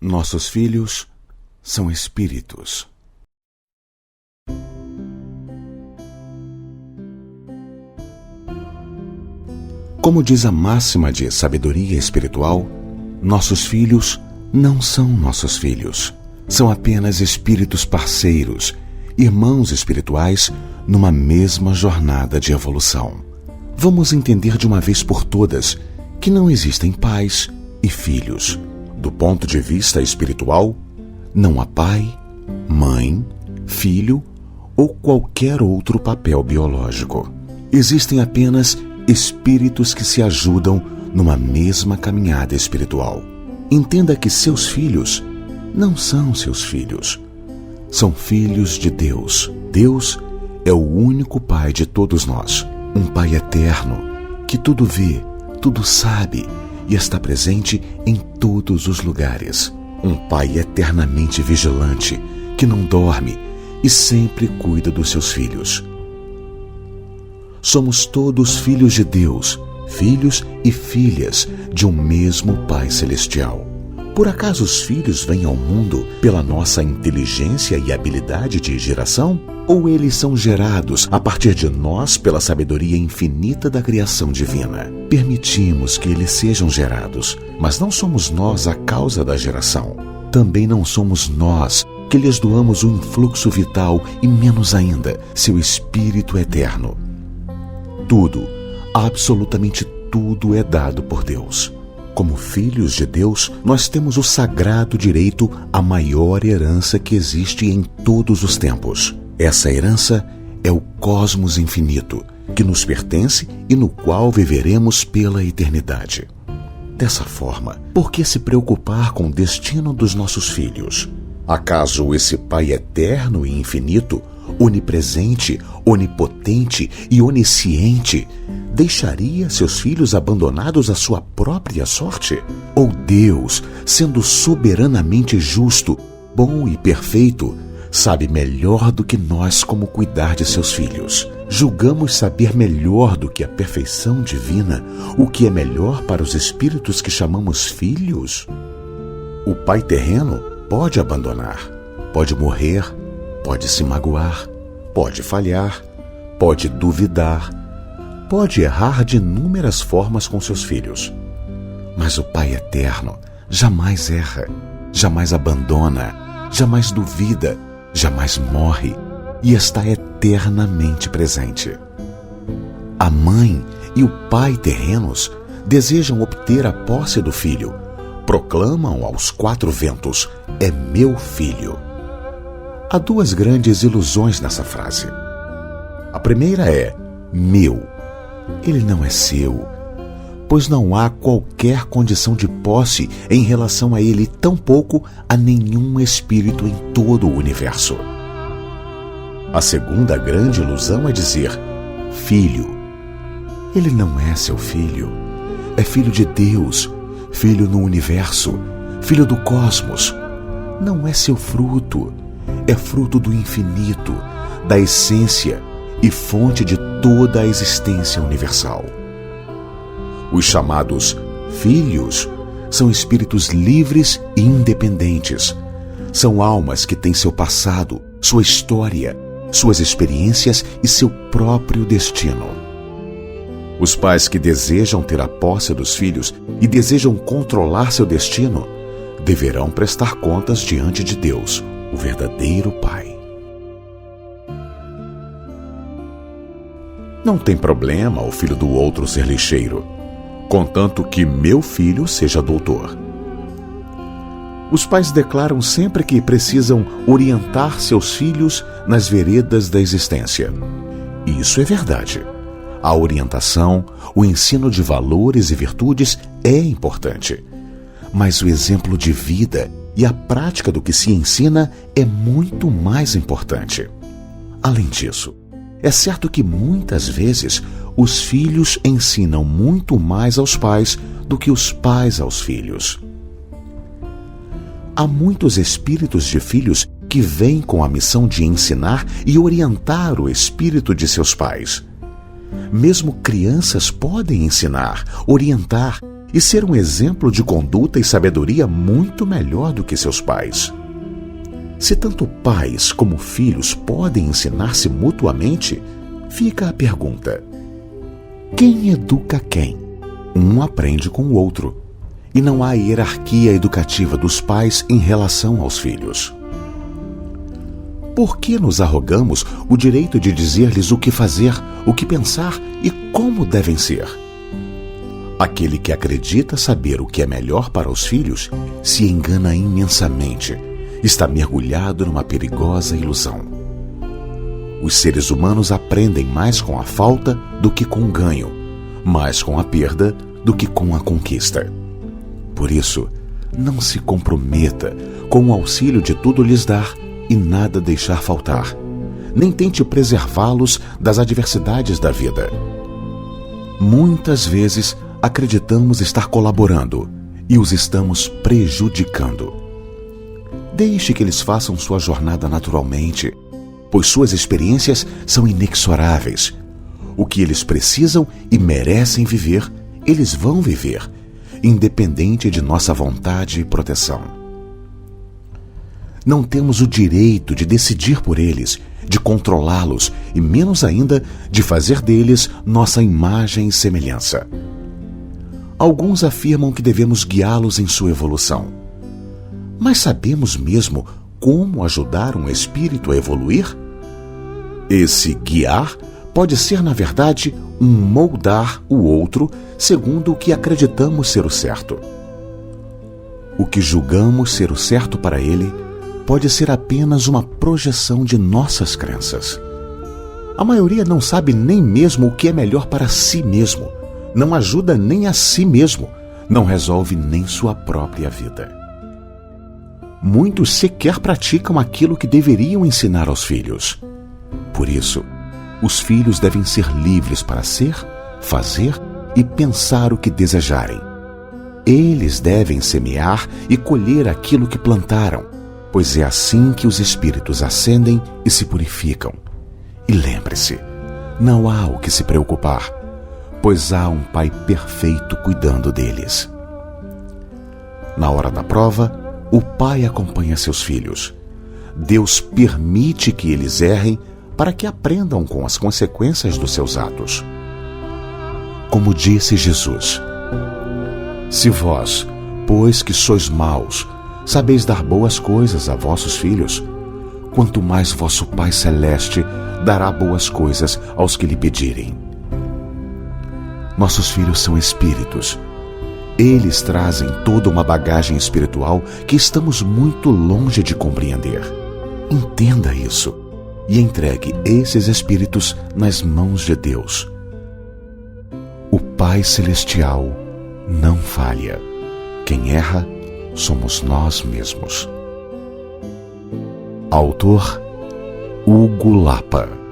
Nossos filhos são espíritos. Como diz a máxima de sabedoria espiritual, nossos filhos não são nossos filhos. São apenas espíritos parceiros, irmãos espirituais numa mesma jornada de evolução. Vamos entender de uma vez por todas que não existem pais e filhos. Do ponto de vista espiritual, não há pai, mãe, filho ou qualquer outro papel biológico. Existem apenas espíritos que se ajudam numa mesma caminhada espiritual. Entenda que seus filhos não são seus filhos. São filhos de Deus. Deus é o único Pai de todos nós. Um Pai eterno que tudo vê, tudo sabe e está presente em todos os lugares. Um Pai eternamente vigilante que não dorme e sempre cuida dos seus filhos. Somos todos filhos de Deus, filhos e filhas de um mesmo Pai Celestial. Por acaso os filhos vêm ao mundo pela nossa inteligência e habilidade de geração? Ou eles são gerados a partir de nós pela sabedoria infinita da criação divina? Permitimos que eles sejam gerados, mas não somos nós a causa da geração. Também não somos nós que lhes doamos o influxo vital e menos ainda, seu espírito eterno. Tudo, absolutamente tudo é dado por Deus. Como filhos de Deus, nós temos o sagrado direito à maior herança que existe em todos os tempos. Essa herança é o cosmos infinito, que nos pertence e no qual viveremos pela eternidade. Dessa forma, por que se preocupar com o destino dos nossos filhos? Acaso esse Pai eterno e infinito, onipresente, onipotente e onisciente, deixaria seus filhos abandonados à sua própria sorte? Ou Deus, sendo soberanamente justo, bom e perfeito, sabe melhor do que nós como cuidar de seus filhos? Julgamos saber melhor do que a perfeição divina o que é melhor para os espíritos que chamamos filhos? O Pai terreno pode abandonar, pode morrer, pode se magoar, pode falhar, pode duvidar, pode errar de inúmeras formas com seus filhos. Mas o Pai eterno jamais erra, jamais abandona, jamais duvida, jamais morre e está eternamente presente. A mãe e o pai terrenos desejam obter a posse do filho, proclamam aos quatro ventos: é meu filho. Há duas grandes ilusões nessa frase. A primeira é meu. Ele não é seu, pois não há qualquer condição de posse em relação a ele, tampouco a nenhum espírito em todo o universo. A segunda grande ilusão é dizer filho. Ele não é seu filho, é filho de Deus, filho no universo, filho do cosmos. Não é seu fruto, é fruto do infinito, da essência e fonte de toda a existência universal. Os chamados filhos são espíritos livres e independentes. São almas que têm seu passado, sua história, suas experiências e seu próprio destino. Os pais que desejam ter a posse dos filhos e desejam controlar seu destino deverão prestar contas diante de Deus, o verdadeiro Pai. Não tem problema o filho do outro ser lixeiro, contanto que meu filho seja doutor. Os pais declaram sempre que precisam orientar seus filhos nas veredas da existência. E isso é verdade. A orientação, o ensino de valores e virtudes é importante. Mas o exemplo de vida e a prática do que se ensina é muito mais importante. Além disso, é certo que muitas vezes os filhos ensinam muito mais aos pais do que os pais aos filhos. Há muitos espíritos de filhos que vêm com a missão de ensinar e orientar o espírito de seus pais. Mesmo crianças podem ensinar, orientar e ser um exemplo de conduta e sabedoria muito melhor do que seus pais. Se tanto pais como filhos podem ensinar-se mutuamente, fica a pergunta: quem educa quem? Um aprende com o outro, e não há hierarquia educativa dos pais em relação aos filhos. Por que nos arrogamos o direito de dizer-lhes o que fazer, o que pensar e como devem ser? Aquele que acredita saber o que é melhor para os filhos se engana imensamente, está mergulhado numa perigosa ilusão. Os seres humanos aprendem mais com a falta do que com o ganho, mais com a perda do que com a conquista. Por isso, não se comprometa com o auxílio de tudo lhes dar e nada deixar faltar, nem tente preservá-los das adversidades da vida. Muitas vezes acreditamos estar colaborando e os estamos prejudicando. Deixe que eles façam sua jornada naturalmente, pois suas experiências são inexoráveis. O que eles precisam e merecem viver, eles vão viver, independente de nossa vontade e proteção. Não temos o direito de decidir por eles, de controlá-los e menos ainda de fazer deles nossa imagem e semelhança. Alguns afirmam que devemos guiá-los em sua evolução. Mas sabemos mesmo como ajudar um espírito a evoluir? Esse guiar pode ser, na verdade, um moldar o outro segundo o que acreditamos ser o certo. O que julgamos ser o certo para ele pode ser apenas uma projeção de nossas crenças. A maioria não sabe nem mesmo o que é melhor para si mesmo, não ajuda nem a si mesmo, não resolve nem sua própria vida. Muitos sequer praticam aquilo que deveriam ensinar aos filhos. Por isso, os filhos devem ser livres para ser, fazer e pensar o que desejarem. Eles devem semear e colher aquilo que plantaram, pois é assim que os espíritos ascendem e se purificam. E lembre-se, não há o que se preocupar, pois há um Pai perfeito cuidando deles. Na hora da prova, o Pai acompanha seus filhos. Deus permite que eles errem para que aprendam com as consequências dos seus atos. Como disse Jesus: se vós, pois que sois maus, sabeis dar boas coisas a vossos filhos, quanto mais vosso Pai Celeste dará boas coisas aos que lhe pedirem. Nossos filhos são espíritos. Eles trazem toda uma bagagem espiritual que estamos muito longe de compreender. Entenda isso e entregue esses espíritos nas mãos de Deus. O Pai Celestial não falha. Quem erra somos nós mesmos. Autor Hugo Lapa.